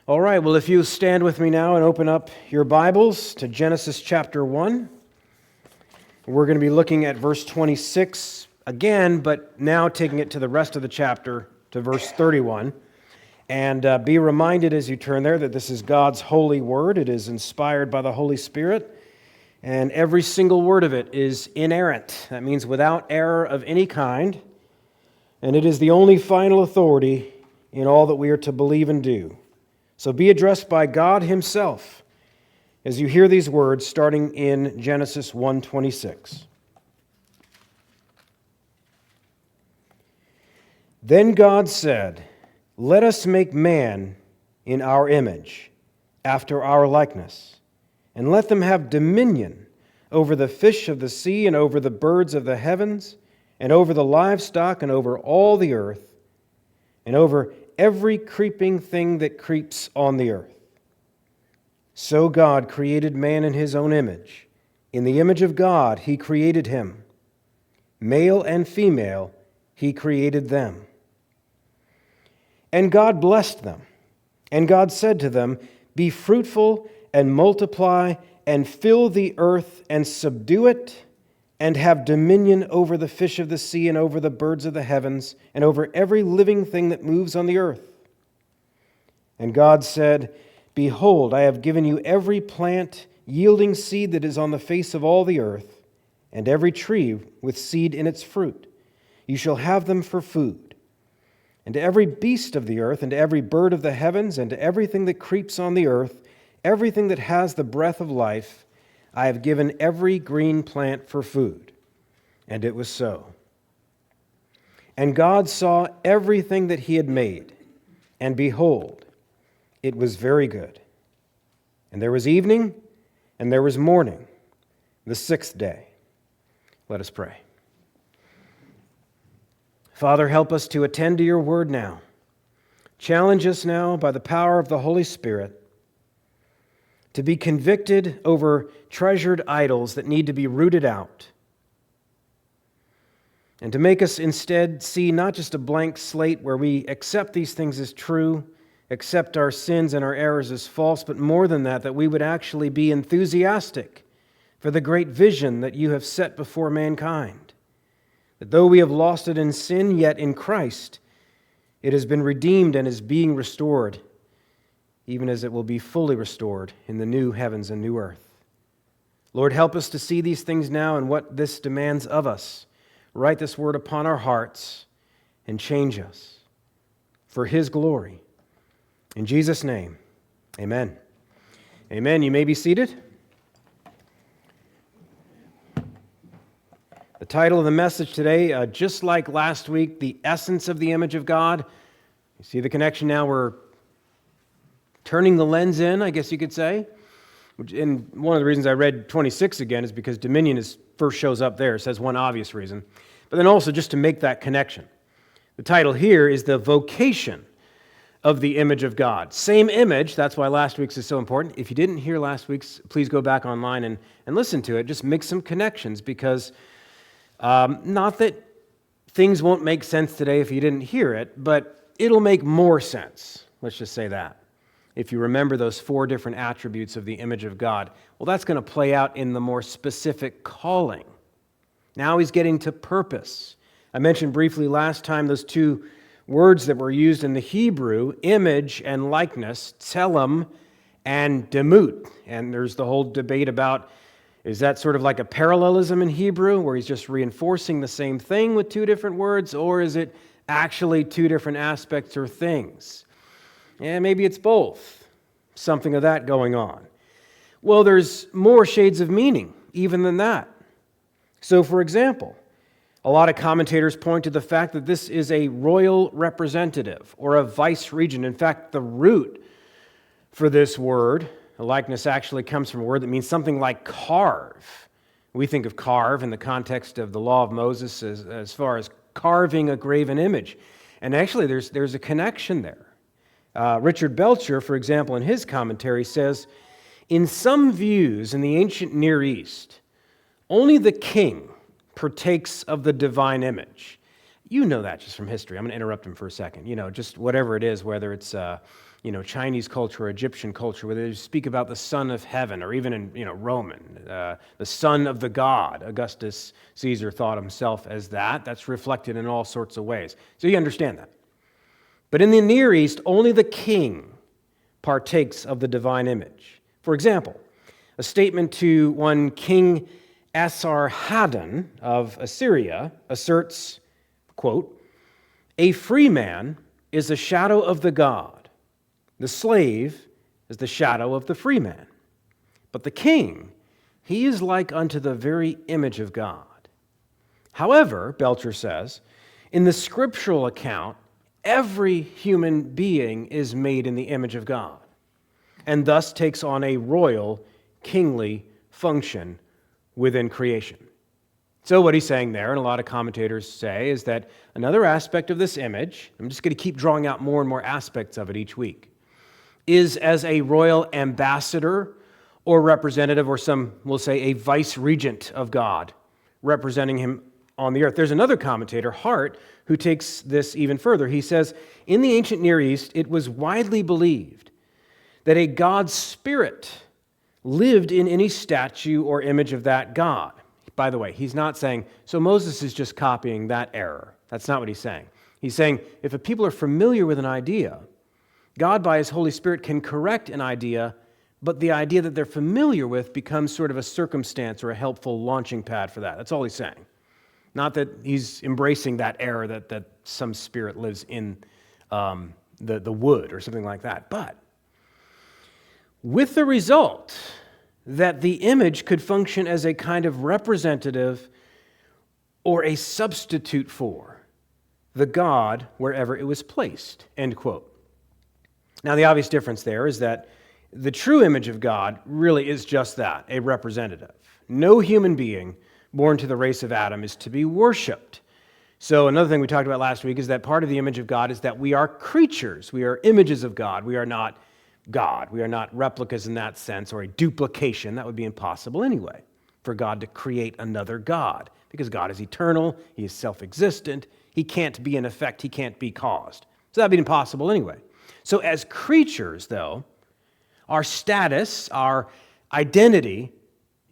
All right, well, if you stand with me now and open up your Bibles to Genesis chapter 1, we're going to be looking at verse 26 again, but now taking it to the rest of the chapter, to verse 31. And be reminded as you turn there that this is God's holy word. It is inspired by the Holy Spirit, and every single word of it is inerrant. That means without error of any kind, and it is the only final authority in all that we are to believe and do. So be addressed by God Himself as you hear these words starting in Genesis 1:26. Then God said, "Let us make man in our image, after our likeness, and let them have dominion over the fish of the sea and over the birds of the heavens and over the livestock and over all the earth and over every creeping thing that creeps on the earth." So God created man in His own image. In the image of God He created him. Male and female He created them. And God blessed them. And God said to them, "Be fruitful and multiply and fill the earth and subdue it, and have dominion over the fish of the sea and over the birds of the heavens and over every living thing that moves on the earth." And God said, "Behold, I have given you every plant yielding seed that is on the face of all the earth, and every tree with seed in its fruit. You shall have them for food. And to every beast of the earth, and to every bird of the heavens, and to everything that creeps on the earth, everything that has the breath of life, I have given every green plant for food." And it was so. And God saw everything that He had made, and behold, it was very good. And there was evening, and there was morning, the sixth day. Let us pray. Father, help us to attend to your word now. Challenge us now by the power of the Holy Spirit to be convicted over treasured idols that need to be rooted out, and to make us instead see not just a blank slate where we accept these things as true, accept our sins and our errors as false, but more than that, that we would actually be enthusiastic for the great vision that you have set before mankind. That though we have lost it in sin, yet in Christ it has been redeemed and is being restored, even as it will be fully restored in the new heavens and new earth. Lord, help us to see these things now and what this demands of us. Write this word upon our hearts and change us for His glory. In Jesus' name, amen. Amen. You may be seated. The title of the message today, just like last week, the essence of the image of God. You see the connection now? We're turning the lens in, I guess you could say. And one of the reasons I read 26 again is because dominion first shows up there. It says one obvious reason. But then also just to make that connection. The title here is the vocation of the image of God. Same image, that's why last week's is so important. If you didn't hear last week's, please go back online and listen to it. Just make some connections because not that things won't make sense today if you didn't hear it, but it'll make more sense. Let's just say that. If you remember those 4 different attributes of the image of God, well, that's going to play out in the more specific calling. Now He's getting to purpose. I mentioned briefly last time those 2 words that were used in the Hebrew, image and likeness, tselem and demut. And there's the whole debate about, is that sort of like a parallelism in Hebrew, where He's just reinforcing the same thing with 2 different words, or is it actually 2 different aspects or things? And maybe it's both. Something of that going on. Well, there's more shades of meaning even than that. So, for example, a lot of commentators point to the fact that this is a royal representative or a vice regent. In fact, the root for this word, the likeness, actually comes from a word that means something like carve. We think of carve in the context of the law of Moses as far as carving a graven image. And actually, there's a connection there. Richard Belcher, for example, in his commentary says, in some views in the ancient Near East, only the king partakes of the divine image. You know that just from history. I'm going to interrupt him for a second. Just whatever it is, whether it's Chinese culture or Egyptian culture, where they speak about the son of heaven, or even in, Roman, the son of the god. Augustus Caesar thought himself as that. That's reflected in all sorts of ways. So you understand that. But in the Near East, only the king partakes of the divine image. For example, a statement to one King Esarhaddon of Assyria asserts, quote, "A free man is the shadow of the god. The slave is the shadow of the free man. But the king, he is like unto the very image of God." However, Belcher says, in the scriptural account, every human being is made in the image of God, and thus takes on a royal, kingly function within creation. So what he's saying there, and a lot of commentators say, is that another aspect of this image, I'm just going to keep drawing out more and more aspects of it each week, is as a royal ambassador or representative, or some will say a vice-regent of God, representing him on the earth. There's another commentator, Hart, who takes this even further. He says, in the ancient Near East, it was widely believed that a God's spirit lived in any statue or image of that God. By the way, he's not saying, so Moses is just copying that error. That's not what he's saying. He's saying, if a people are familiar with an idea, God, by his Holy Spirit, can correct an idea, but the idea that they're familiar with becomes sort of a circumstance or a helpful launching pad for that. That's all he's saying. Not that he's embracing that error that some spirit lives in the wood or something like that. But with the result that the image could function as a kind of representative or a substitute for the God wherever it was placed, end quote. Now, the obvious difference there is that the true image of God really is just that, a representative. No human being born to the race of Adam is to be worshipped. So another thing we talked about last week is that part of the image of God is that we are creatures. We are images of God. We are not God. We are not replicas in that sense, or a duplication. That would be impossible anyway, for God to create another God, because God is eternal. He is self-existent. He can't be an effect. He can't be caused. So that would be impossible anyway. So as creatures, though, our status, our identity,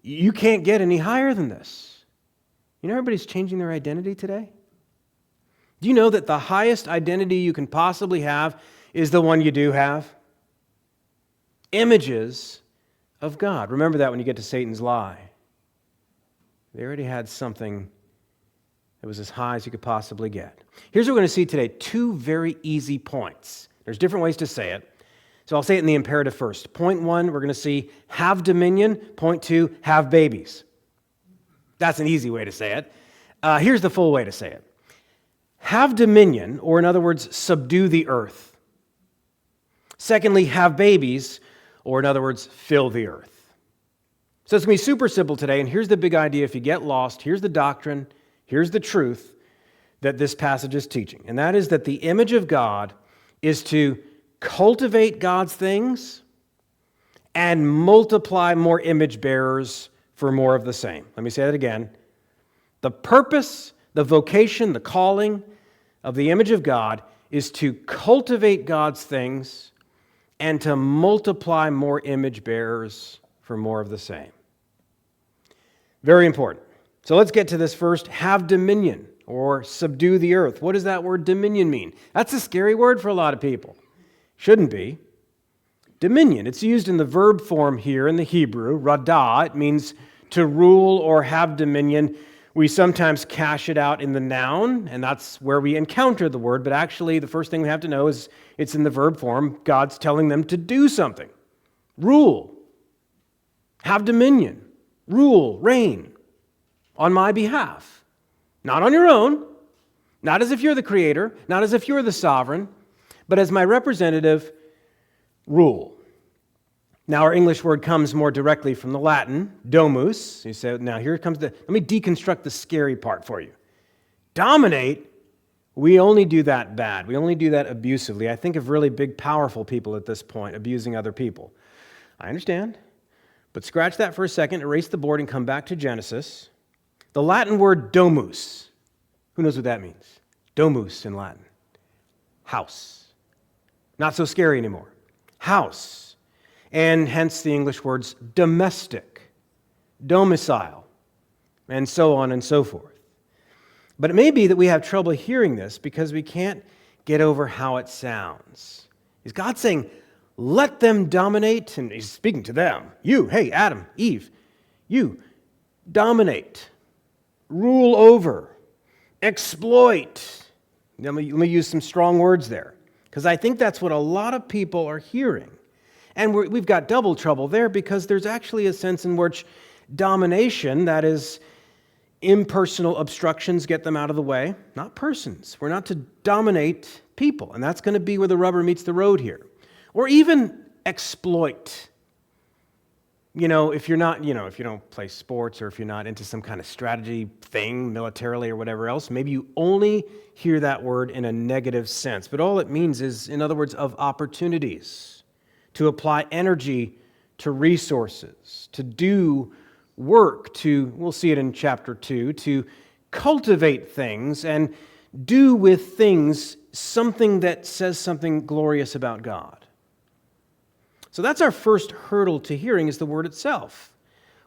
you can't get any higher than this. Everybody's changing their identity today? Do you know that the highest identity you can possibly have is the one you do have? Images of God. Remember that when you get to Satan's lie. They already had something that was as high as you could possibly get. Here's what we're going to see today. Two very easy points. There's different ways to say it. So I'll say it in the imperative first. Point one, we're going to see have dominion. Point two, have babies. That's an easy way to say it. Here's the full way to say it. Have dominion, or in other words, subdue the earth. Secondly, have babies, or in other words, fill the earth. So it's going to be super simple today, and here's the big idea. If you get lost, here's the doctrine, here's the truth that this passage is teaching. And that is that the image of God is to cultivate God's things and multiply more image bearers for more of the same. Let me say that again. The purpose, the vocation, the calling of the image of God is to cultivate God's things and to multiply more image bearers for more of the same. Very important. So let's get to this first. Have dominion, or subdue the earth. What does that word dominion mean? That's a scary word for a lot of people. Shouldn't be. Dominion, it's used in the verb form here in the Hebrew, radah. It means to rule or have dominion. We sometimes cash it out in the noun, and that's where we encounter the word, but actually the first thing we have to know is it's in the verb form. God's telling them to do something. Rule. Have dominion. Rule, reign on my behalf. Not on your own, not as if you're the creator, not as if you're the sovereign, but as my representative, rule. Now, our English word comes more directly from the Latin, domus. You say, now here comes let me deconstruct the scary part for you. Dominate, we only do that bad. We only do that abusively. I think of really big, powerful people at this point abusing other people. I understand, but scratch that for a second, erase the board, and come back to Genesis. The Latin word domus, who knows what that means? Domus in Latin, house. Not so scary anymore. house, and hence the English words domestic, domicile, and so on and so forth. But it may be that we have trouble hearing this because we can't get over how it sounds. Is God saying, let them dominate? And he's speaking to them. You, hey, Adam, Eve, you, dominate, rule over, exploit. Let me use some strong words there, because I think that's what a lot of people are hearing. And we've got double trouble there because there's actually a sense in which domination, that is, impersonal obstructions, get them out of the way, not persons. We're not to dominate people, and that's going to be where the rubber meets the road here. Or even exploit. If you're not, if you don't play sports or if you're not into some kind of strategy thing, militarily or whatever else, maybe you only hear that word in a negative sense. But all it means is, in other words, of opportunities, to apply energy to resources, to do work, we'll see it in chapter 2, to cultivate things and do with things something that says something glorious about God. So that's our first hurdle to hearing, is the word itself.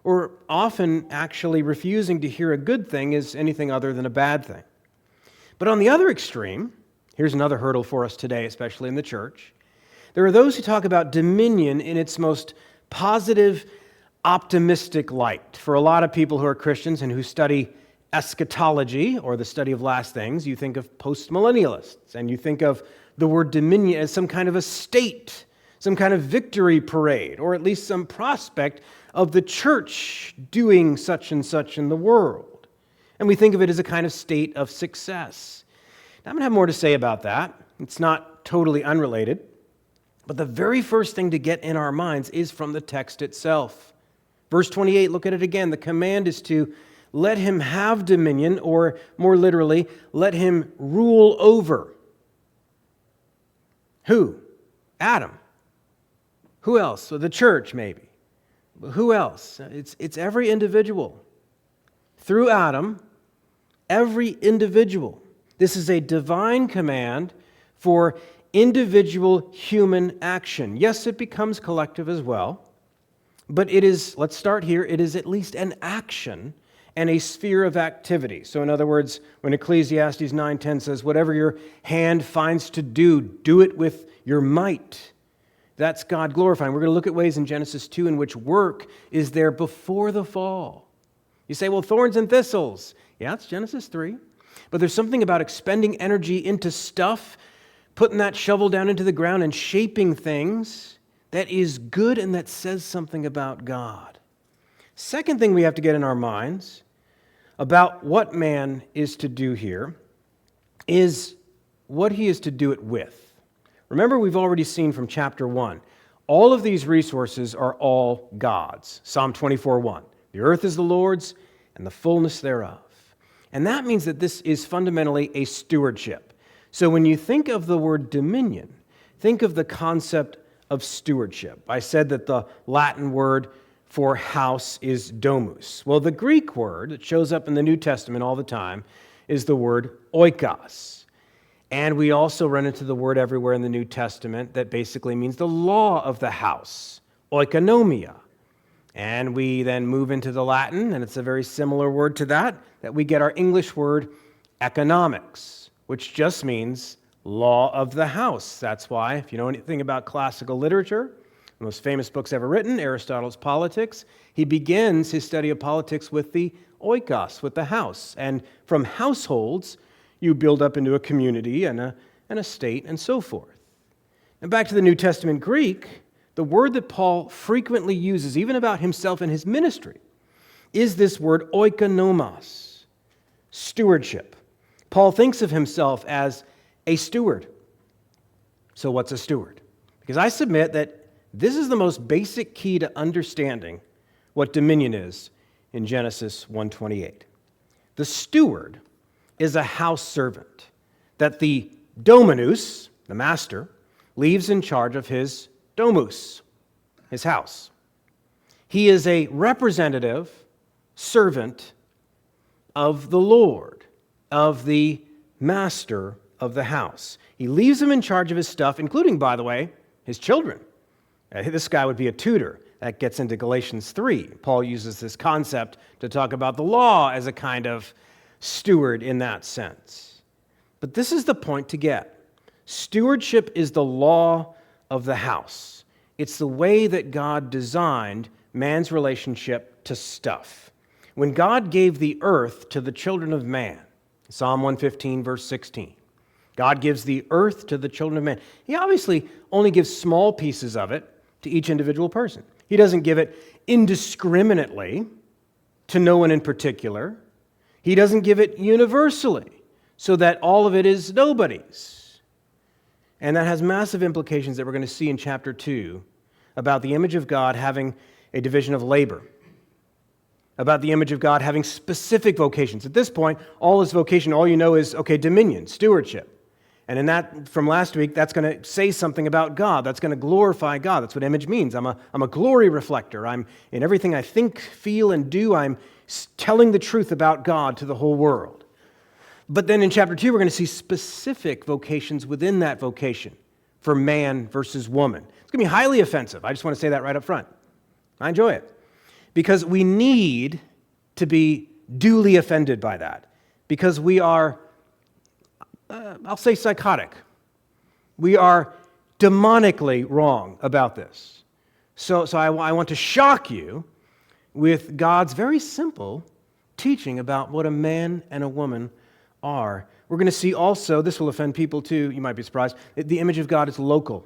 Or often actually refusing to hear a good thing is anything other than a bad thing. But on the other extreme, here's another hurdle for us today, especially in the church. There are those who talk about dominion in its most positive, optimistic light. For a lot of people who are Christians and who study eschatology, or the study of last things, you think of postmillennialists, and you think of the word dominion as some kind of a state, some kind of victory parade, or at least some prospect of the church doing such and such in the world. And we think of it as a kind of state of success. Now, I'm going to have more to say about that. It's not totally unrelated. But the very first thing to get in our minds is from the text itself. Verse 28, look at it again. The command is to let him have dominion, or more literally, let him rule over. Who? Adam. Who else? So the church, maybe. But who else? It's every individual. Through Adam, every individual. This is a divine command for individual human action. Yes, it becomes collective as well, but it is, let's start here, it is at least an action and a sphere of activity. So in other words, when Ecclesiastes 9:10 says, whatever your hand finds to do, do it with your might. That's God glorifying. We're going to look at ways in Genesis 2 in which work is there before the fall. You say, well, thorns and thistles. Yeah, it's Genesis 3. But there's something about expending energy into stuff, putting that shovel down into the ground and shaping things that is good and that says something about God. Second thing we have to get in our minds about what man is to do here is what he is to do it with. Remember, we've already seen from chapter 1, all of these resources are all God's. Psalm 24:1. The earth is the Lord's and the fullness thereof. And that means that this is fundamentally a stewardship. So when you think of the word dominion, think of the concept of stewardship. I said that the Latin word for house is domus. Well, the Greek word that shows up in the New Testament all the time is the word oikos. And we also run into the word everywhere in the New Testament that basically means the law of the house, oikonomia. And we then move into the Latin, and it's a very similar word to that we get our English word economics, which just means law of the house. That's why, if you know anything about classical literature, the most famous books ever written, Aristotle's Politics, he begins his study of politics with the oikos, with the house. And from households, you build up into a community and a state and so forth. And back to the New Testament Greek, the word that Paul frequently uses, even about himself and his ministry, is this word oikonomos, stewardship. Paul thinks of himself as a steward. So what's a steward? Because I submit that this is the most basic key to understanding what dominion is in Genesis 1:28. The steward is a house servant that the dominus, the master, leaves in charge of his domus, his house. He is a representative servant of the Lord, of the master of the house. He leaves him in charge of his stuff, including, by the way, his children. This guy would be a tutor. That gets into Galatians 3. Paul uses this concept to talk about the law as a kind of steward in that sense. But this is the point to get. Stewardship is the law of the house. It's the way that God designed man's relationship to stuff. When God gave the earth to the children of man, Psalm 115, verse 16, God gives the earth to the children of man. He obviously only gives small pieces of it to each individual person. He doesn't give it indiscriminately to no one in particular. He doesn't give it universally so that all of it is nobody's. And that has massive implications that we're going to see in chapter 2 about the image of God having a division of labor, about the image of God having specific vocations. At this point, all is vocation, all you know is, dominion, stewardship. And in that, from last week, that's going to say something about God. That's going to glorify God. That's what image means. I'm a glory reflector. I'm in everything I think, feel, and do, I'm telling the truth about God to the whole world. But then in chapter 2, we're going to see specific vocations within that vocation for man versus woman. It's going to be highly offensive. I just want to say that right up front. I enjoy it. Because we need to be duly offended by that. Because we are I'll say psychotic. We are demonically wrong about this. So I want to shock you with God's very simple teaching about what a man and a woman are. We're going to see also, this will offend people too, you might be surprised, the image of God is local.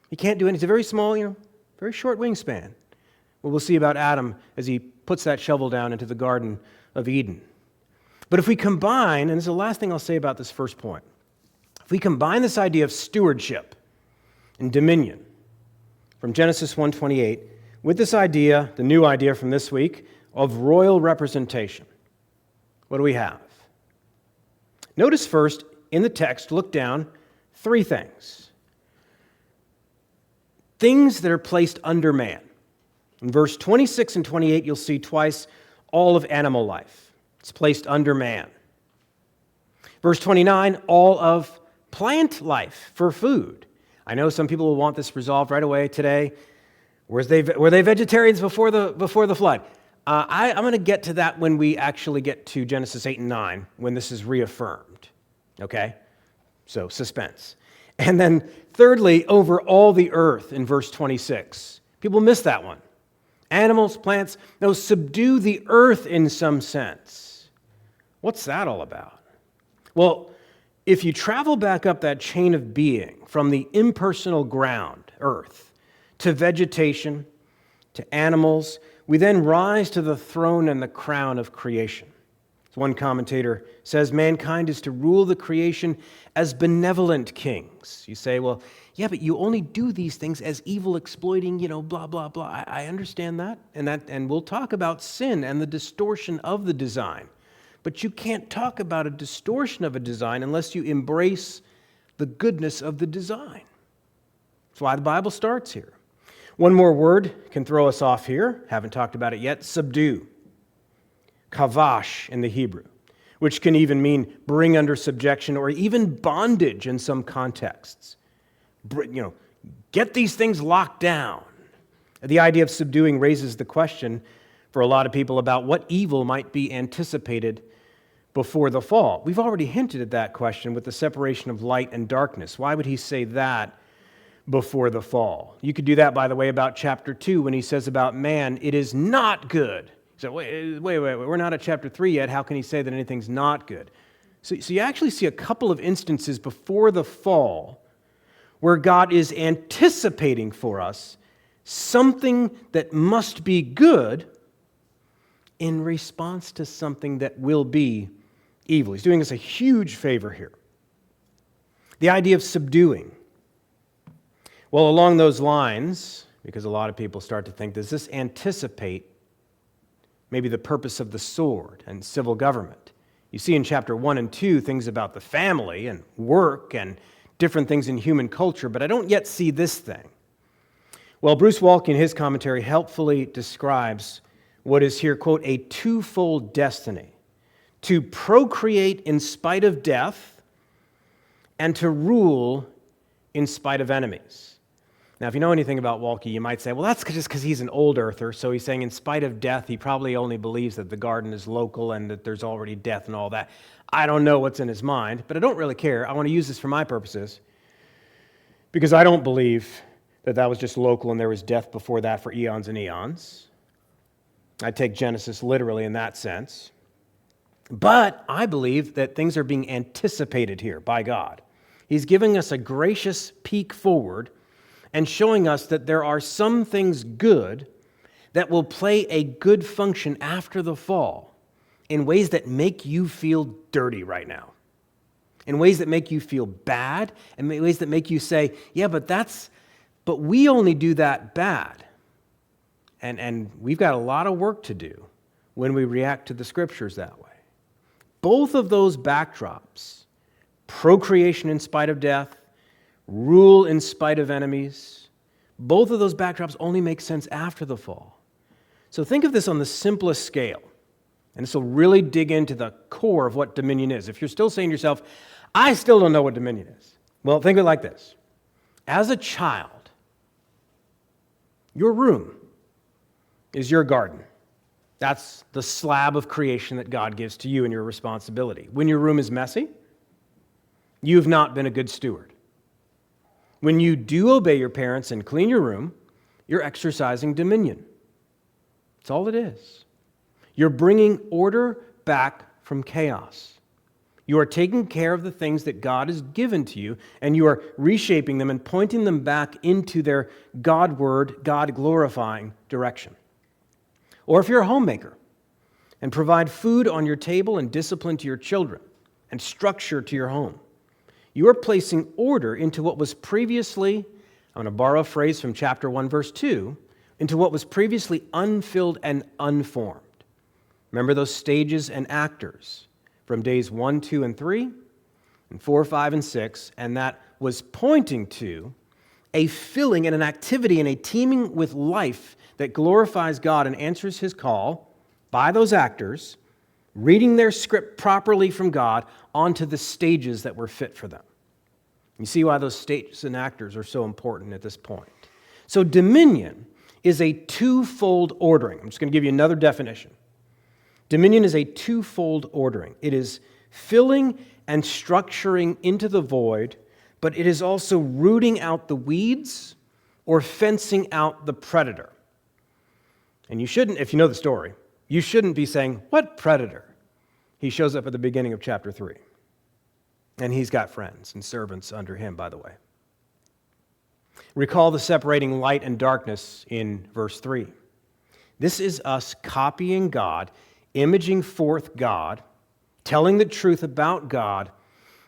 He can't do anything. It's a very small, very short wingspan. Well, we'll see about Adam as he puts that shovel down into the Garden of Eden. But if we combine, and this is the last thing I'll say about this first point, if we combine this idea of stewardship and dominion from Genesis 1:28 with this idea, the new idea from this week, of royal representation, what do we have? Notice first, in the text, look down, 3 things. Things that are placed under man. In verse 26 and 28, you'll see twice all of animal life. It's placed under man. Verse 29, all of plant life for food. I know some people will want this resolved right away today. Were they vegetarians before the flood? I'm going to get to that when we actually get to Genesis 8 and 9, when this is reaffirmed. Okay? So, suspense. And then thirdly, over all the earth in verse 26. People miss that one. Animals, plants, no, subdue the earth in some sense. What's that all about? Well, if you travel back up that chain of being from the impersonal ground, earth, to vegetation, to animals, we then rise to the throne and the crown of creation. As one commentator says, mankind is to rule the creation as benevolent kings. You say, well, yeah, but you only do these things as evil exploiting, blah, blah, blah. I understand that, and we'll talk about sin and the distortion of the design. But you can't talk about a distortion of a design unless you embrace the goodness of the design. That's why the Bible starts here. One more word can throw us off here. Haven't talked about it yet. Subdue. Kavash in the Hebrew, which can even mean bring under subjection or even bondage in some contexts. Get these things locked down. The idea of subduing raises the question for a lot of people about what evil might be anticipated before the fall. We've already hinted at that question with the separation of light and darkness. Why would he say that before the fall? You could do that, by the way, about chapter 2 when he says about man, it is not good. So wait, we're not at chapter 3 yet. How can he say that anything's not good? So you actually see a couple of instances before the fall where God is anticipating for us something that must be good in response to something that will be evil. He's doing us a huge favor here. The idea of subduing. Well, along those lines, because a lot of people start to think, does this anticipate maybe the purpose of the sword and civil government? You see in chapter 1 and 2 things about the family and work and different things in human culture, but I don't yet see this thing. Well, Bruce Walke in his commentary helpfully describes what is here, quote, a twofold destiny: to procreate in spite of death and to rule in spite of enemies. Now, if you know anything about Walke, you might say, well, that's just because he's an old earther, so he's saying in spite of death, he probably only believes that the garden is local and that there's already death and all that. I don't know what's in his mind, but I don't really care. I want to use this for my purposes because I don't believe that that was just local and there was death before that for eons and eons. I take Genesis literally in that sense. But I believe that things are being anticipated here by God. He's giving us a gracious peek forward and showing us that there are some things good that will play a good function after the fall in ways that make you feel dirty right now, in ways that make you feel bad, and ways that make you say, yeah, but we only do that bad. And we've got a lot of work to do when we react to the Scriptures that way. Both of those backdrops, procreation in spite of death, rule in spite of enemies, both of those backdrops only make sense after the fall. So think of this on the simplest scale, and this will really dig into the core of what dominion is. If you're still saying to yourself, I still don't know what dominion is, well, think of it like this. As a child, your room is your garden. That's the slab of creation that God gives to you and your responsibility. When your room is messy, you've not been a good steward. When you do obey your parents and clean your room, you're exercising dominion. That's all it is. You're bringing order back from chaos. You are taking care of the things that God has given to you, and you are reshaping them and pointing them back into their God-word, God-glorifying direction. Or if you're a homemaker and provide food on your table and discipline to your children and structure to your home, you are placing order into what was previously, I'm going to borrow a phrase from chapter 1, verse 2, into what was previously unfilled and unformed. Remember those stages and actors from days 1, 2, and 3, and 4, 5, and 6, and that was pointing to a filling and an activity and a teeming with life that glorifies God and answers His call by those actors, reading their script properly from God onto the stages that were fit for them. You see why those stages and actors are so important at this point. So dominion is a twofold ordering. I'm just going to give you another definition. Dominion is a twofold ordering. It is filling and structuring into the void, but it is also rooting out the weeds or fencing out the predator. And you shouldn't, if you know the story, you shouldn't be saying, what predator? He shows up at the beginning of chapter 3. And he's got friends and servants under him, by the way. Recall the separating light and darkness in verse 3. This is us copying God, imaging forth God, telling the truth about God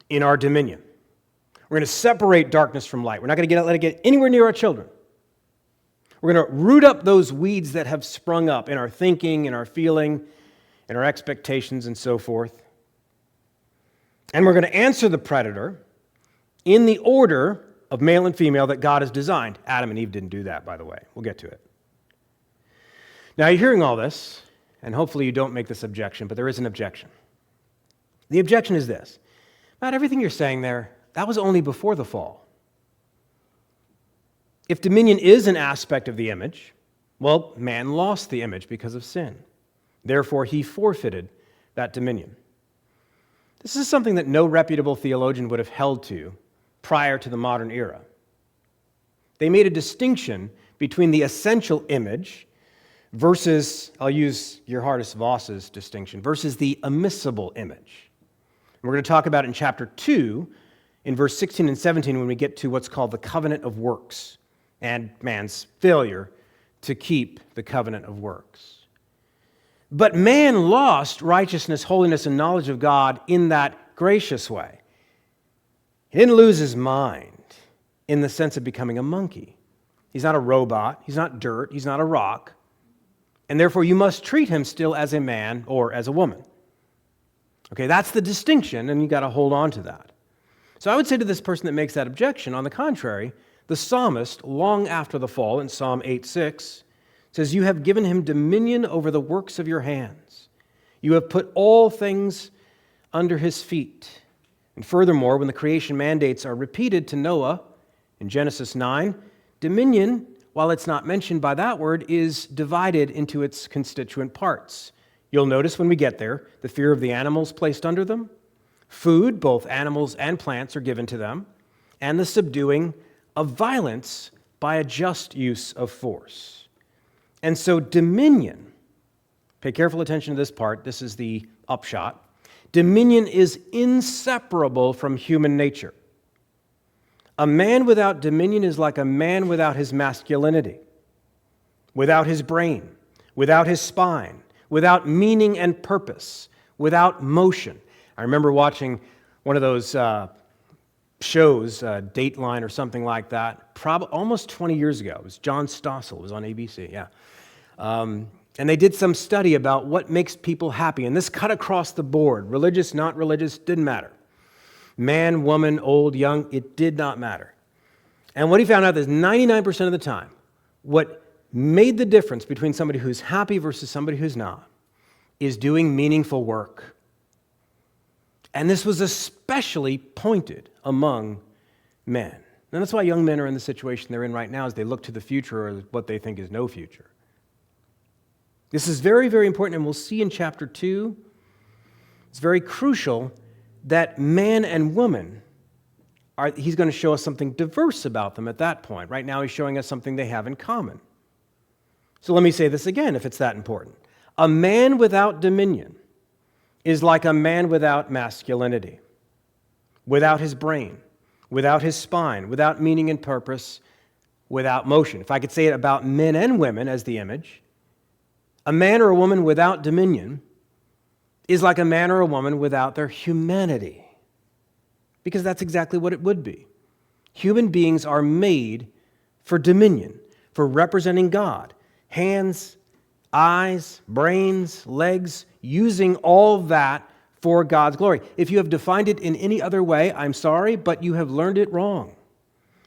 in our dominion. We're going to separate darkness from light. We're not going to let it get anywhere near our children. We're going to root up those weeds that have sprung up in our thinking, in our feeling, in our expectations, and so forth. And we're going to answer the predator in the order of male and female that God has designed. Adam and Eve didn't do that, by the way. We'll get to it. Now, you're hearing all this, and hopefully you don't make this objection, but there is an objection. The objection is this. Matt, everything you're saying there, that was only before the fall. If dominion is an aspect of the image, well, man lost the image because of sin. Therefore, he forfeited that dominion. This is something that no reputable theologian would have held to prior to the modern era. They made a distinction between the essential image versus, I'll use Gerhardus Voss's distinction, versus the immiscible image. And we're going to talk about it in chapter 2, in verse 16 and 17, when we get to what's called the covenant of works and man's failure to keep the covenant of works. But man lost righteousness, holiness, and knowledge of God in that gracious way. He didn't lose his mind in the sense of becoming a monkey. He's not a robot. He's not dirt. He's not a rock. And therefore, you must treat him still as a man or as a woman. Okay, that's the distinction, and you got to hold on to that. So I would say to this person that makes that objection, on the contrary, the psalmist, long after the fall, in Psalm 8:6, says, "You have given him dominion over the works of your hands. You have put all things under his feet." And furthermore, when the creation mandates are repeated to Noah in Genesis 9, Dominion, while it's not mentioned by that word, is divided into its constituent parts. You'll notice when we get there, the fear of the animals placed under them, food, both animals and plants, are given to them, and the subduing of violence by a just use of force. And so dominion, pay careful attention to this part, this is the upshot. Dominion is inseparable from human nature. A man without dominion is like a man without his masculinity, without his brain, without his spine, without meaning and purpose, without motion. I remember watching one of those shows, Dateline or something like that, almost 20 years ago. It was John Stossel. It was on ABC, yeah. And they did some study about what makes people happy. And this cut across the board. Religious, not religious, didn't matter. Man, woman, old, young, it did not matter. And what he found out is 99% of the time, what made the difference between somebody who's happy versus somebody who's not is doing meaningful work. And this was especially pointed among men. And that's why young men are in the situation they're in right now as they look to the future or what they think is no future. This is very, very important, and we'll see in chapter 2, it's very crucial that man and woman, he's going to show us something diverse about them at that point. Right now he's showing us something they have in common. So let me say this again if it's that important. A man without dominion is like a man without masculinity, without his brain, without his spine, without meaning and purpose, without motion. If I could say it about men and women as the image, a man or a woman without dominion is like a man or a woman without their humanity, because that's exactly what it would be. Human beings are made for dominion, for representing God. Hands, eyes, brains, legs, using all that for God's glory. If you have defined it in any other way, I'm sorry, but you have learned it wrong.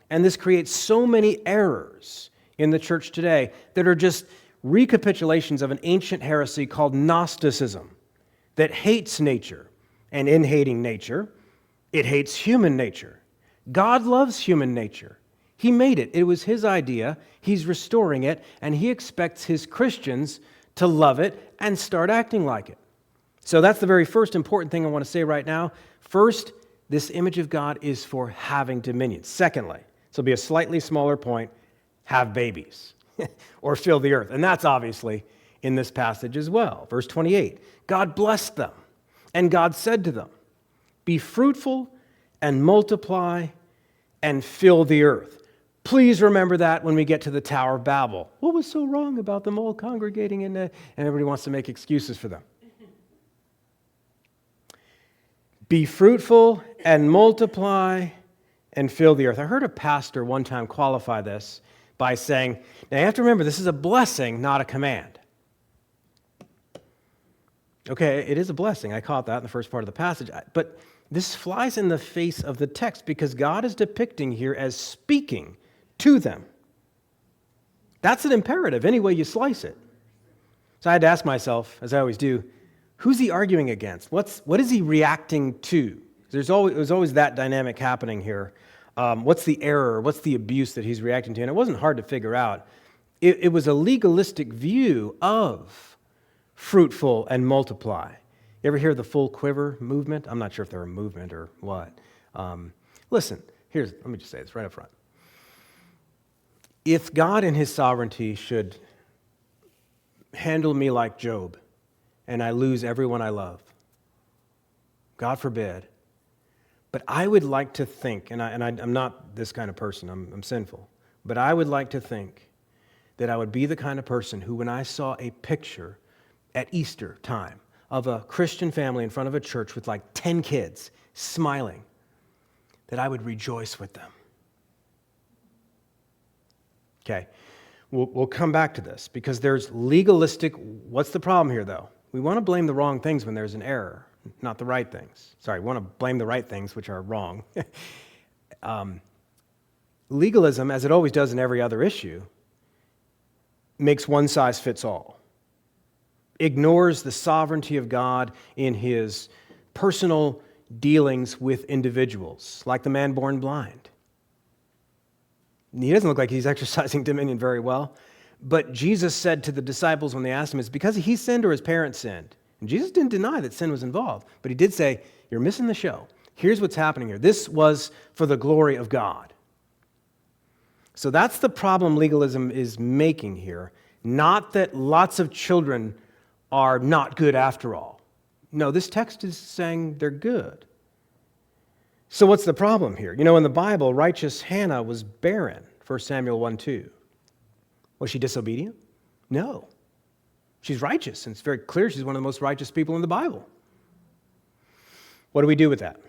And this creates so many errors in the church today that are just recapitulations of an ancient heresy called Gnosticism that hates nature, and in hating nature, it hates human nature. God loves human nature. He made it. It was His idea. He's restoring it, and He expects His Christians to love it and start acting like it. So that's the very first important thing I want to say right now. First, this image of God is for having dominion. Secondly, this will be a slightly smaller point, have babies or fill the earth. And that's obviously in this passage as well. Verse 28, God blessed them, and God said to them, be fruitful and multiply and fill the earth. Please remember that when we get to the Tower of Babel. What was so wrong about them all congregating and everybody wants to make excuses for them? Be fruitful and multiply and fill the earth. I heard a pastor one time qualify this by saying, now you have to remember, this is a blessing, not a command. Okay, it is a blessing. I caught that in the first part of the passage. But this flies in the face of the text because God is depicting here as speaking to them. That's an imperative, any way you slice it. So I had to ask myself, as I always do, who's he arguing against? What is he reacting to? There's always that dynamic happening here. What's the error? What's the abuse that he's reacting to? And it wasn't hard to figure out. It was a legalistic view of fruitful and multiply. You ever hear the full quiver movement? I'm not sure if they're a movement or what. Listen, let me just say this right up front. If God in His sovereignty should handle me like Job, and I lose everyone I love, God forbid, but I would like to think, and I'm not this kind of person, I'm sinful, but I would like to think that I would be the kind of person who, when I saw a picture at Easter time of a Christian family in front of a church with like 10 kids smiling, that I would rejoice with them. Okay, we'll come back to this because there's legalistic, what's the problem here though? We want to blame the wrong things when there's an error, not the right things. Sorry, we want to blame the right things which are wrong. Legalism, as it always does in every other issue, makes one size fits all. Ignores the sovereignty of God in His personal dealings with individuals, like the man born blind. He doesn't look like he's exercising dominion very well. But Jesus said to the disciples when they asked him, is it because he sinned or his parents sinned? And Jesus didn't deny that sin was involved, but he did say, you're missing the show. Here's what's happening here. This was for the glory of God. So that's the problem legalism is making here. Not that lots of children are not good after all. No, this text is saying they're good. So what's the problem here? In the Bible, righteous Hannah was barren, 1 Samuel 1:2. Was she disobedient? No. She's righteous, and it's very clear she's one of the most righteous people in the Bible. What do we do with that?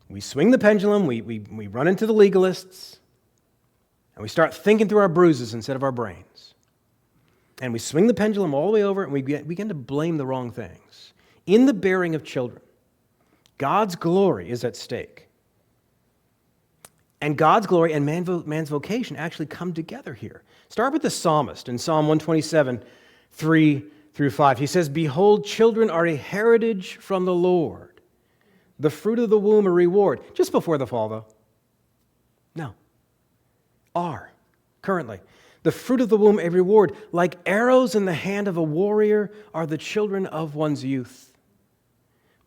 We swing the pendulum, we run into the legalists, and we start thinking through our bruises instead of our brains. And we swing the pendulum all the way over, and we begin to blame the wrong things. In the bearing of children, God's glory is at stake. And God's glory and man's vocation actually come together here. Start with the psalmist in Psalm 127, 3-5. He says, behold, children are a heritage from the Lord, the fruit of the womb a reward. Just before the fall, though. No. Are, currently. The fruit of the womb a reward. Like arrows in the hand of a warrior are the children of one's youth.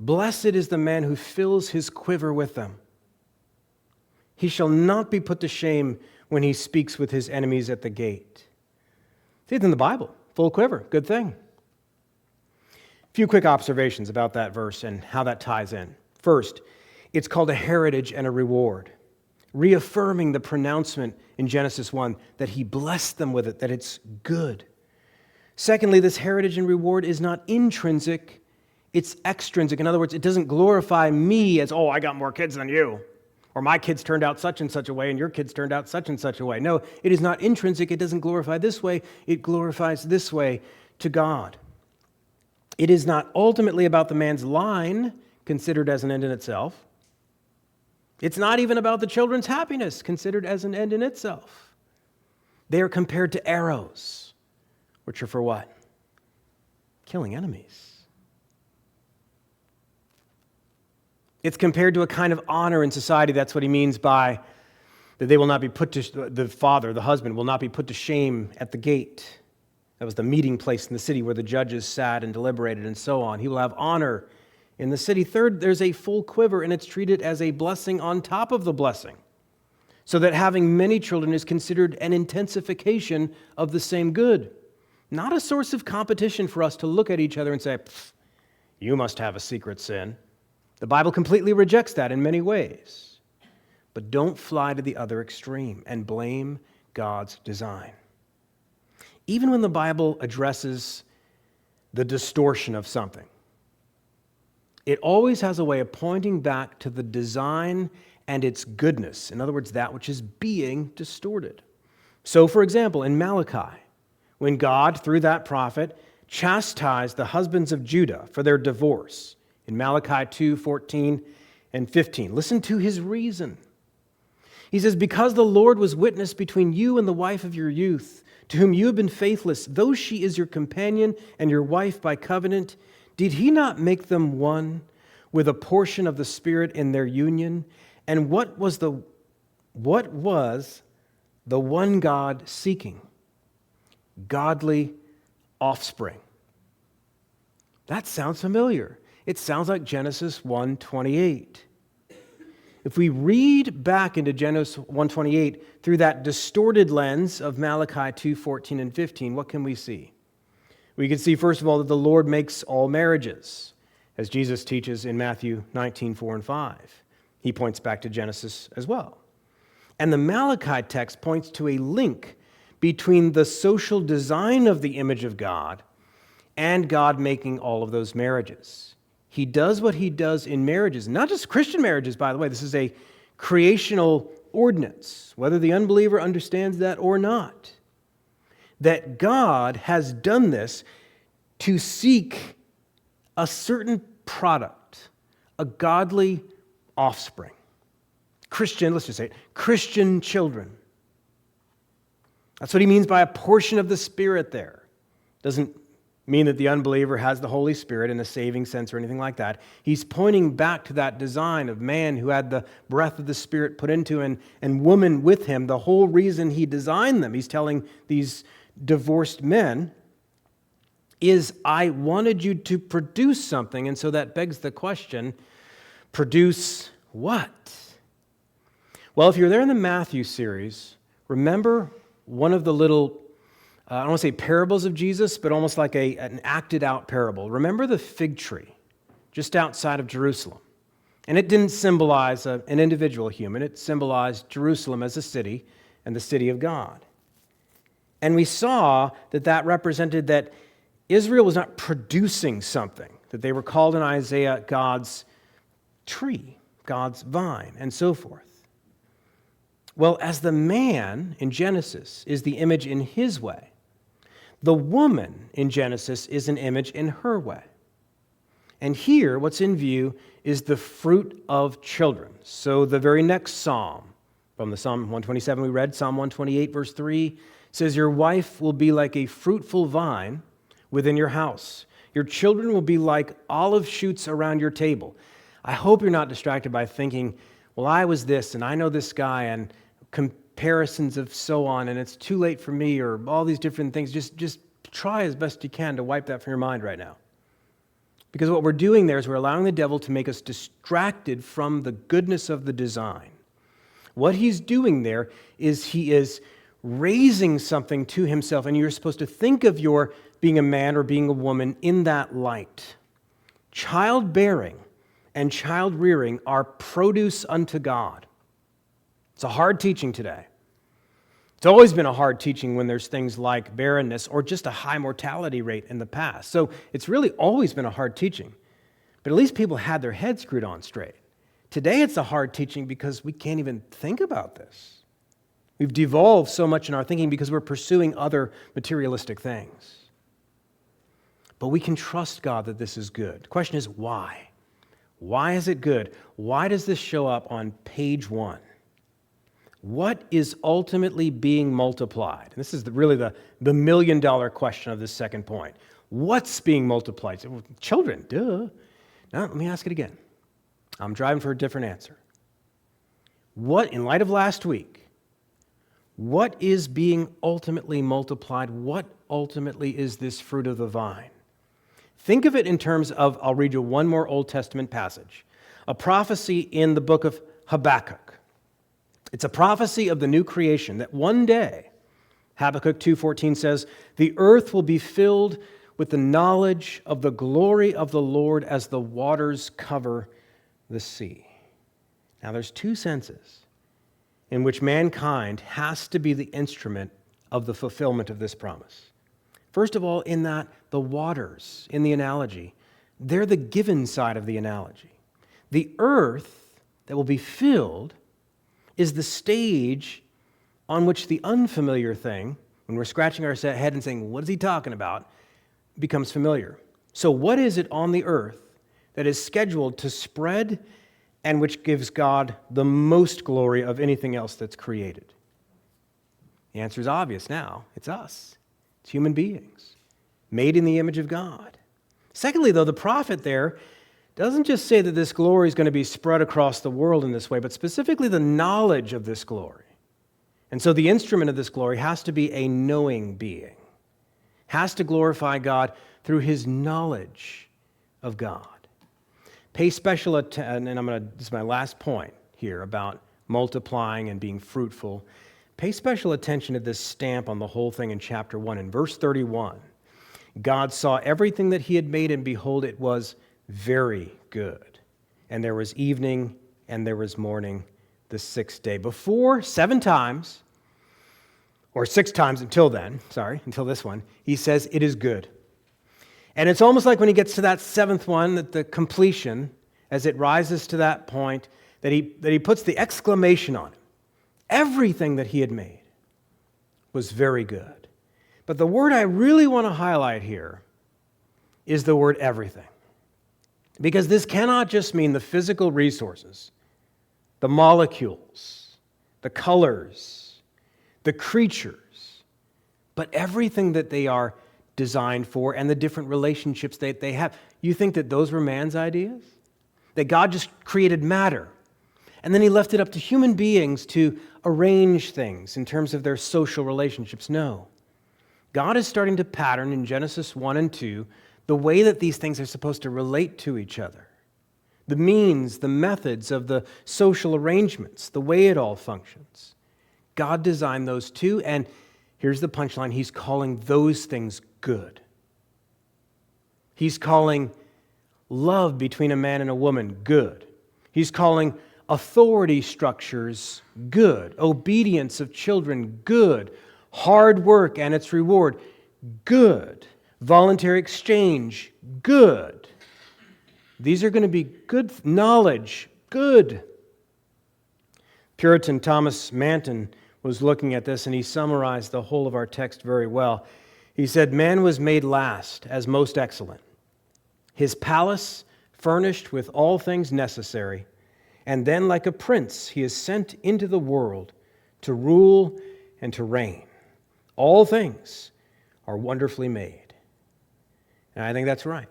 Blessed is the man who fills his quiver with them. He shall not be put to shame when he speaks with his enemies at the gate. See, it's in the Bible. Full quiver. Good thing. A few quick observations about that verse and how that ties in. First, it's called a heritage and a reward, reaffirming the pronouncement in Genesis 1 that he blessed them with it, that it's good. Secondly, this heritage and reward is not intrinsic, it's extrinsic. In other words, it doesn't glorify me as, I got more kids than you. Or my kids turned out such and such a way, and your kids turned out such and such a way. No, it is not intrinsic. It doesn't glorify this way. It glorifies this way to God. It is not ultimately about the man's line, considered as an end in itself. It's not even about the children's happiness, considered as an end in itself. They are compared to arrows, which are for what? Killing enemies. It's compared to a kind of honor in society. That's what he means by that they will not be put to, the father, the husband, will not be put to shame at the gate. That was the meeting place in the city where the judges sat and deliberated and so on. He will have honor in the city. Third, there's a full quiver, and it's treated as a blessing on top of the blessing. So that having many children is considered an intensification of the same good. Not a source of competition for us to look at each other and say, you must have a secret sin. The Bible completely rejects that in many ways. But don't fly to the other extreme and blame God's design. Even when the Bible addresses the distortion of something, it always has a way of pointing back to the design and its goodness. In other words, that which is being distorted. So, for example, in Malachi, when God, through that prophet, chastised the husbands of Judah for their divorce, in Malachi 2:14 and 15. Listen to his reason. He says, because the Lord was witness between you and the wife of your youth, to whom you have been faithless, though she is your companion and your wife by covenant, did he not make them one with a portion of the Spirit in their union? And what was the one God seeking? Godly offspring. That sounds familiar. It sounds like Genesis 1:28. If we read back into Genesis 1:28 through that distorted lens of Malachi 2:14 and 15, what can we see? We can see, first of all, that the Lord makes all marriages, as Jesus teaches in Matthew 19:4 and 5. He points back to Genesis as well. And the Malachi text points to a link between the social design of the image of God and God making all of those marriages. He does what he does in marriages, not just Christian marriages, by the way. This is a creational ordinance, whether the unbeliever understands that or not. That God has done this to seek a certain product, a godly offspring. Christian, let's just say it, Christian children. That's what he means by a portion of the Spirit there. Doesn't mean that the unbeliever has the Holy Spirit in a saving sense or anything like that. He's pointing back to that design of man who had the breath of the Spirit put into him and woman with him. The whole reason he designed them, he's telling these divorced men, is I wanted you to produce something. And so that begs the question, produce what? Well, if you're there in the Matthew series, remember one of the little, I don't want to say parables of Jesus, but almost like an acted out parable. Remember the fig tree just outside of Jerusalem. And it didn't symbolize an individual human. It symbolized Jerusalem as a city and the city of God. And we saw that represented that Israel was not producing something, that they were called in Isaiah God's tree, God's vine, and so forth. Well, as the man in Genesis is the image in his way, the woman in Genesis is an image in her way. And here, what's in view is the fruit of children. So the very next psalm, from the Psalm 127 we read, Psalm 128, verse 3, says, your wife will be like a fruitful vine within your house. Your children will be like olive shoots around your table. I hope you're not distracted by thinking, well, I was this, and I know this guy, and comparisons of so on, and it's too late for me, or all these different things. Just try as best you can to wipe that from your mind right now. Because what we're doing there is we're allowing the devil to make us distracted from the goodness of the design. What he's doing there is he is raising something to himself, and you're supposed to think of your being a man or being a woman in that light. Childbearing and child rearing are produce unto God. It's a hard teaching today. It's always been a hard teaching when there's things like barrenness or just a high mortality rate in the past. So it's really always been a hard teaching. But at least people had their heads screwed on straight. Today it's a hard teaching because we can't even think about this. We've devolved so much in our thinking because we're pursuing other materialistic things. But we can trust God that this is good. The question is why? Why is it good? Why does this show up on page 1? What is ultimately being multiplied? And this is really the million-dollar question of this second point. What's being multiplied? Well, children, duh. Now, let me ask it again. I'm driving for a different answer. What, in light of last week, what is being ultimately multiplied? What ultimately is this fruit of the vine? Think of it in terms of, I'll read you one more Old Testament passage, a prophecy in the book of Habakkuk. It's a prophecy of the new creation that one day, Habakkuk 2:14 says, the earth will be filled with the knowledge of the glory of the Lord as the waters cover the sea. Now there's two senses in which mankind has to be the instrument of the fulfillment of this promise. First of all, in that the waters, in the analogy, they're the given side of the analogy. The earth that will be filled is the stage on which the unfamiliar thing, when we're scratching our head and saying, what is he talking about, becomes familiar. So what is it on the earth that is scheduled to spread and which gives God the most glory of anything else that's created? The answer is obvious now. It's us. It's human beings, made in the image of God. Secondly, though, the prophet there doesn't just say that this glory is going to be spread across the world in this way, but specifically the knowledge of this glory. And so the instrument of this glory has to be a knowing being, has to glorify God through his knowledge of God. Pay special attention, and this is my last point here about multiplying and being fruitful. Pay special attention to this stamp on the whole thing in chapter 1. In verse 31, God saw everything that he had made, and behold, it was very good. And there was evening, and there was morning, the sixth day. Before 7 times, or 6 times until this one, he says it is good. And it's almost like when he gets to that 7th one, that the completion, as it rises to that point, that he puts the exclamation on it. Everything that he had made was very good. But the word I really want to highlight here is the word everything. Because this cannot just mean the physical resources, the molecules, the colors, the creatures, but everything that they are designed for and the different relationships that they have. You think that those were man's ideas? That God just created matter, and then he left it up to human beings to arrange things in terms of their social relationships? No. God is starting to pattern in Genesis 1 and 2 the way that these things are supposed to relate to each other. The means, the methods of the social arrangements, the way it all functions. God designed those too, and here's the punchline: he's calling those things good. He's calling love between a man and a woman good. He's calling authority structures good. Obedience of children good. Hard work and its reward good. Voluntary exchange good. These are going to be good. Knowledge good. Puritan Thomas Manton was looking at this, and he summarized the whole of our text very well. He said, "Man was made last as most excellent, his palace furnished with all things necessary, and then like a prince he is sent into the world to rule and to reign. All things are wonderfully made." And I think that's right.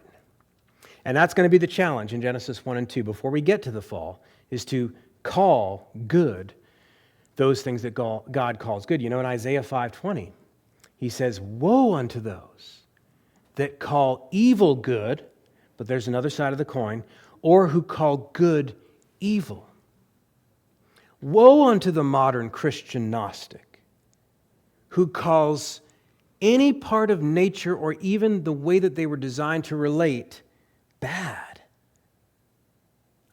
And that's going to be the challenge in Genesis 1 and 2 before we get to the fall, is to call good those things that God calls good. You know, in Isaiah 5:20, he says, "Woe unto those that call evil good," but there's another side of the coin, "or who call good evil." Woe unto the modern Christian Gnostic who calls any part of nature or even the way that they were designed to relate bad.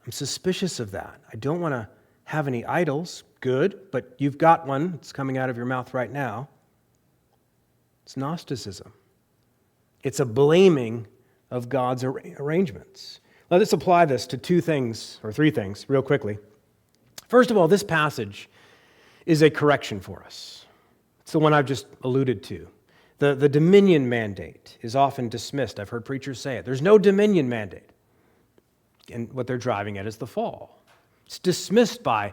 I'm suspicious of that. I don't want to have any idols. Good, but you've got one. It's coming out of your mouth right now. It's Gnosticism. It's a blaming of God's arrangements. Let us apply this to two things, or three things, real quickly. First of all, this passage is a correction for us. It's the one I've just alluded to. The dominion mandate is often dismissed. I've heard preachers say it. There's no dominion mandate. And what they're driving at is the fall. It's dismissed by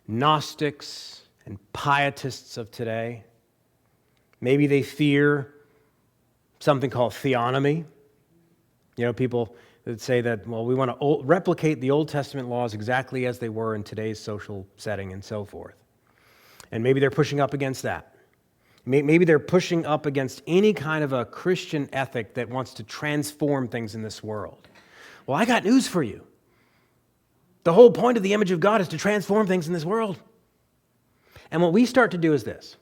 Gnostics and pietists of today. Maybe they fear something called theonomy. You know, people that say that, well, we want to replicate the Old Testament laws exactly as they were in today's social setting and so forth. And maybe they're pushing up against that. Maybe they're pushing up against any kind of a Christian ethic that wants to transform things in this world. Well, I got news for you. The whole point of the image of God is to transform things in this world. And what we start to do is this.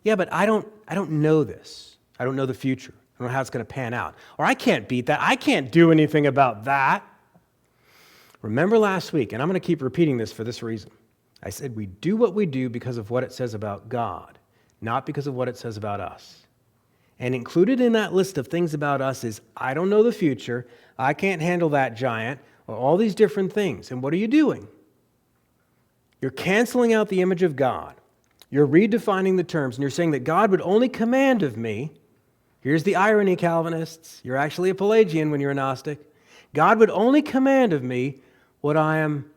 Yeah, but I don't know this. I don't know the future. I don't know how it's going to pan out. Or I can't beat that. I can't do anything about that. Remember last week, and I'm going to keep repeating this for this reason. I said we do what we do because of what it says about God, not because of what it says about us. And included in that list of things about us is, I don't know the future, I can't handle that giant, or all these different things. And what are you doing? You're canceling out the image of God. You're redefining the terms, and you're saying that God would only command of me. Here's the irony, Calvinists. You're actually a Pelagian when you're a Gnostic. God would only command of me what I am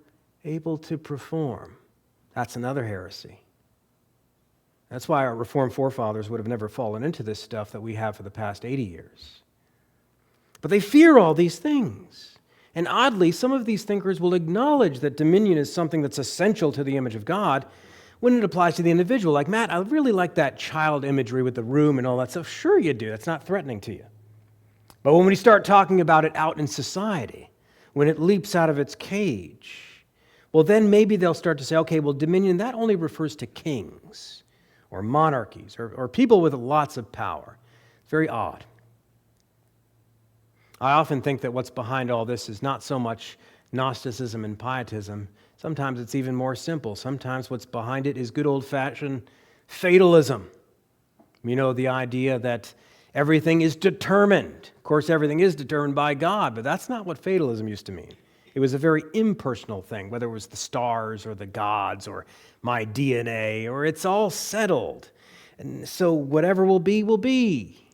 able to perform. That's another heresy. That's why our Reformed forefathers would have never fallen into this stuff that we have for the past 80 years. But they fear all these things. And oddly, some of these thinkers will acknowledge that dominion is something that's essential to the image of God when it applies to the individual. Like, Matt, I really like that child imagery with the room and all that stuff. Sure you do. That's not threatening to you. But when we start talking about it out in society, when it leaps out of its cage, well, then maybe they'll start to say, okay, well, dominion, that only refers to kings or monarchies or people with lots of power. It's very odd. I often think that what's behind all this is not so much Gnosticism and pietism. Sometimes it's even more simple. Sometimes what's behind it is good old-fashioned fatalism. You know, the idea that everything is determined. Of course, everything is determined by God, but that's not what fatalism used to mean. It was a very impersonal thing, whether it was the stars or the gods or my DNA, or it's all settled. And so whatever will be, will be.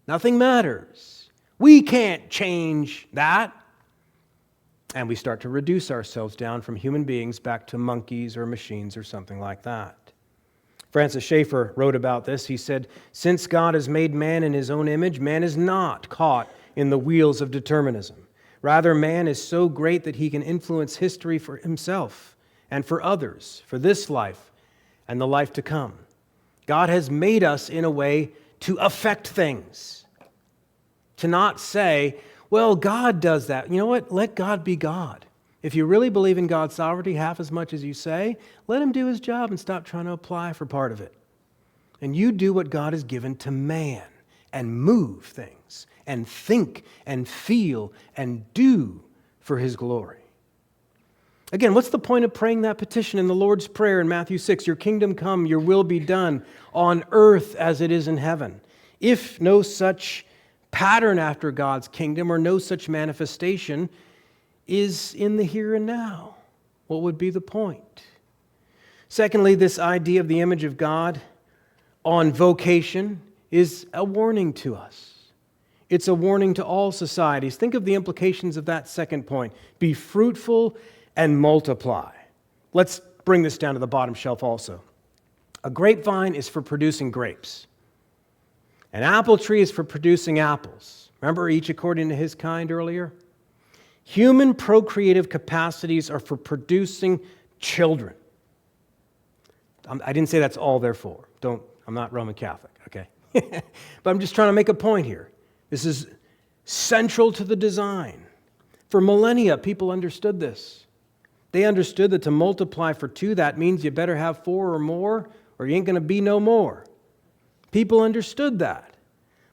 Nothing matters. We can't change that. And we start to reduce ourselves down from human beings back to monkeys or machines or something like that. Francis Schaeffer wrote about this. He said, "Since God has made man in his own image, man is not caught in the wheels of determinism. Rather, man is so great that he can influence history for himself and for others, for this life and the life to come. God has made us in a way to affect things, to not say, well, God does that. You know what? Let God be God. If you really believe in God's sovereignty half as much as you say, let him do his job and stop trying to apply for part of it. And you do what God has given to man and move things and think and feel and do for his glory." Again, what's the point of praying that petition in the Lord's Prayer in Matthew 6? Your kingdom come, your will be done on earth as it is in heaven. If no such pattern after God's kingdom or no such manifestation is in the here and now, what would be the point? Secondly, this idea of the image of God on vocation is a warning to us. It's a warning to all societies. Think of the implications of that second point. Be fruitful and multiply. Let's bring this down to the bottom shelf also. A grapevine is for producing grapes. An apple tree is for producing apples. Remember, each according to his kind earlier? Human procreative capacities are for producing children. I didn't say that's all they're for. I'm not Roman Catholic, okay? But I'm just trying to make a point here. This is central to the design. For millennia, people understood this. They understood that to multiply for 2, that means you better have 4 or more, or you ain't going to be no more. People understood that.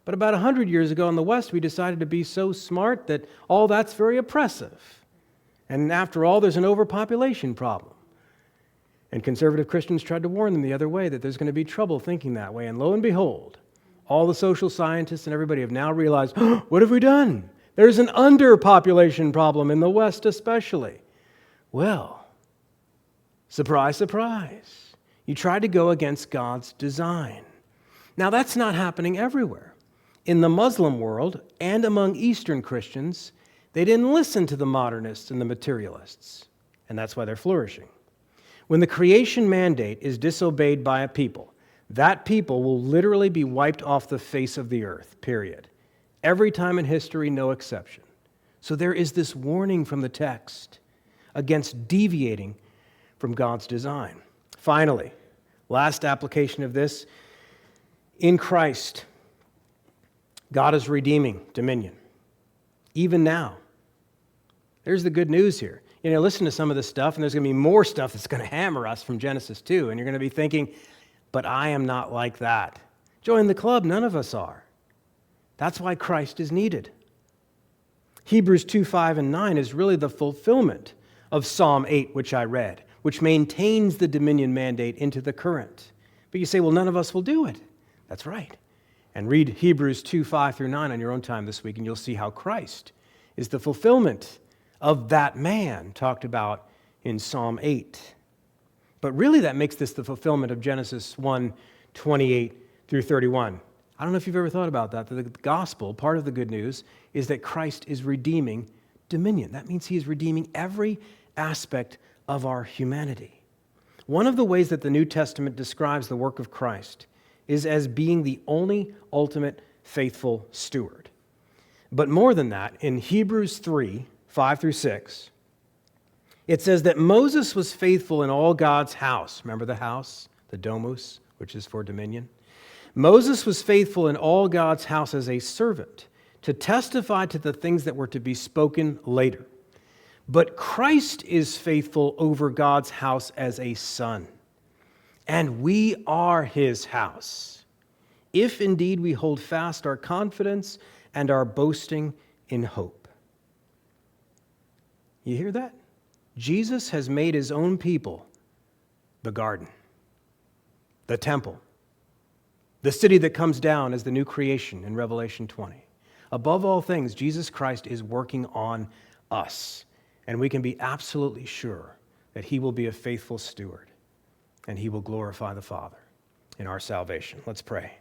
But about 100 years ago in the West, we decided to be so smart that all that's very oppressive. And after all, there's an overpopulation problem. And conservative Christians tried to warn them the other way that there's going to be trouble thinking that way. And lo and behold, all the social scientists and everybody have now realized, what have we done? There's an underpopulation problem in the West especially. Well, surprise, surprise. You tried to go against God's design. Now, that's not happening everywhere. In the Muslim world and among Eastern Christians, they didn't listen to the modernists and the materialists, and that's why they're flourishing. When the creation mandate is disobeyed by a people, that people will literally be wiped off the face of the earth, period. Every time in history, no exception. So there is this warning from the text against deviating from God's design. Finally, last application of this, in Christ, God is redeeming dominion, even now. There's the good news here. You know, listen to some of this stuff, and there's going to be more stuff that's going to hammer us from Genesis 2, and you're going to be thinking, but I am not like that. Join the club, none of us are. That's why Christ is needed. Hebrews 2, 5, and 9 is really the fulfillment of Psalm 8, which I read, which maintains the dominion mandate into the current. But you say, well, none of us will do it. That's right. And read Hebrews 2, 5 through 9 on your own time this week, and you'll see how Christ is the fulfillment of that man talked about in Psalm 8. But really that makes this the fulfillment of Genesis 1, 28 through 31. I don't know if you've ever thought about that. The gospel, part of the good news, is that Christ is redeeming dominion. That means he is redeeming every aspect of our humanity. One of the ways that the New Testament describes the work of Christ is as being the only ultimate faithful steward. But more than that, in Hebrews 3, 5 through 6, it says that Moses was faithful in all God's house. Remember the house, the domus, which is for dominion? Moses was faithful in all God's house as a servant to testify to the things that were to be spoken later. But Christ is faithful over God's house as a son. And we are his house, if indeed we hold fast our confidence and our boasting in hope. You hear that? Jesus has made his own people the garden, the temple, the city that comes down as the new creation in Revelation 20. Above all things, Jesus Christ is working on us, and we can be absolutely sure that he will be a faithful steward, and he will glorify the Father in our salvation. Let's pray.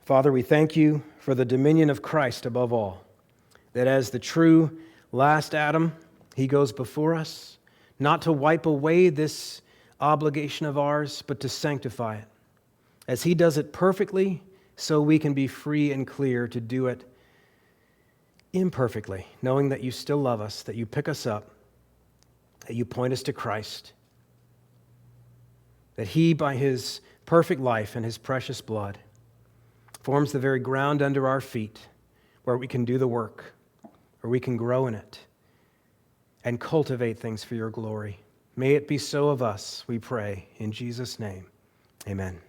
Father, we thank you for the dominion of Christ above all, that as the true last Adam, He goes before us, not to wipe away this obligation of ours, but to sanctify it. As He does it perfectly, so we can be free and clear to do it imperfectly, knowing that you still love us, that you pick us up, that you point us to Christ, that He, by His perfect life and His precious blood, forms the very ground under our feet where we can do the work, where we can grow in it and cultivate things for your glory. May it be so of us, we pray, in Jesus' name. Amen.